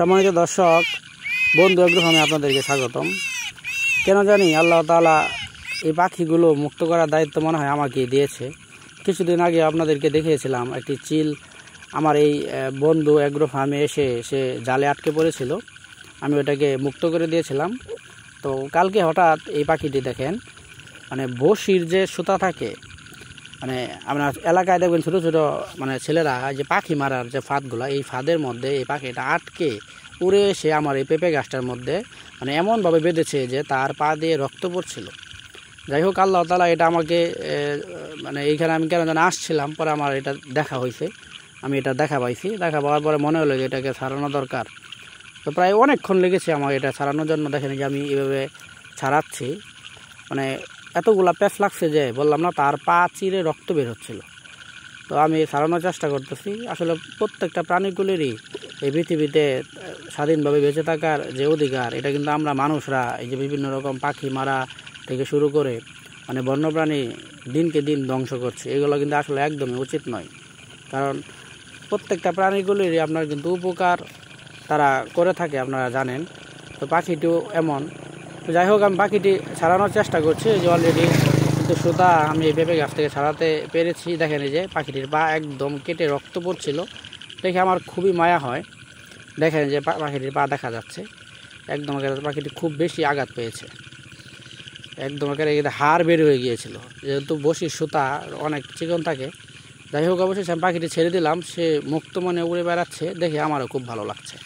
সম্মানিত দর্শক বন্ধু এগ্রোফার্মে আপনাদেরকে স্বাগতম। কেন জানি আল্লাহ তাআলা এই পাখিগুলো মুক্ত করার দায়িত্ব মনে হয় আমাকেই দিয়েছে। কিছুদিন আগে আপনাদেরকে দেখিয়েছিলাম একটি চিল আমার এই বন্ধু এগ্রোফার্মে এসে সে জালে আটকে পড়েছিল, আমি ওটাকে মুক্ত করে দিয়েছিলাম। তো কালকে হঠাৎ এই পাখিটি দেখেন, মানে বসির যে সুতা থাকে, মানে আপনার এলাকায় দেখবেন ছোটো ছোটো মানে ছেলেরা যে পাখি মারার যে ফাঁদগুলো, এই ফাঁদের মধ্যে এই পাখিটা আটকে উড়ে এসে আমার এই পেঁপে গাছটার মধ্যে মানে এমনভাবে বেঁধেছে যে তার পা দিয়ে রক্ত পড়ছিল। যাই হোক, আল্লাহ তাআলা এটা আমাকে মানে এইখানে আমি কেন যেন আসছিলাম, পরে আমার এটা দেখা হয়েছে, আমি এটা দেখা পাওয়ার পরে মনে হলো যে এটাকে ছাড়ানো দরকার। তো প্রায় অনেকক্ষণ লেগেছে আমার এটা ছাড়ানোর জন্য। দেখেন যে আমি এইভাবে ছাড়াচ্ছি, মানে এতগুলা প্যাঁচ লাগছে যে বললাম না, তার পা চিরে রক্ত বের হচ্ছিল। তো আমি ছাড়ানোর চেষ্টা করতেছি। আসলে প্রত্যেকটা প্রাণীগুলিরই এই পৃথিবীতে স্বাধীনভাবে বেঁচে থাকার যে অধিকার, এটা কিন্তু আমরা মানুষরা এই যে বিভিন্ন রকম পাখি মারা থেকে শুরু করে মানে বন্যপ্রাণী দিনকে দিন ধ্বংস করছে, এগুলো কিন্তু আসলে একদমই উচিত নয়। কারণ প্রত্যেকটা প্রাণীগুলিরই আপনার কিন্তু উপকার তারা করে থাকে, আপনারা জানেন। তো পাখিটিও এমন। যাই হোক, আমি পাখিটি ছাড়ানোর চেষ্টা করছি যে অলরেডি কিন্তু সুতা আমি এই পেঁপে গাছ থেকে ছাড়াতে পেরেছি। দেখেন এই যে পাখিটির পা একদম কেটে রক্ত পড়ছিল, দেখে আমার খুবই মায়া হয়। দেখেন যে পাখিটির পা দেখা যাচ্ছে একদম, পাখিটি খুব বেশি আঘাত পেয়েছে, একদম একেবারে হাড় বের হয়ে গিয়েছিল, যেহেতু বসির সুতা অনেক চিকন থাকে। যাই হোক, অবশেষে আমি পাখিটি ছেড়ে দিলাম, সে মুক্ত মনে উড়ে বেড়াচ্ছে, দেখে আমারও খুব ভালো লাগছে।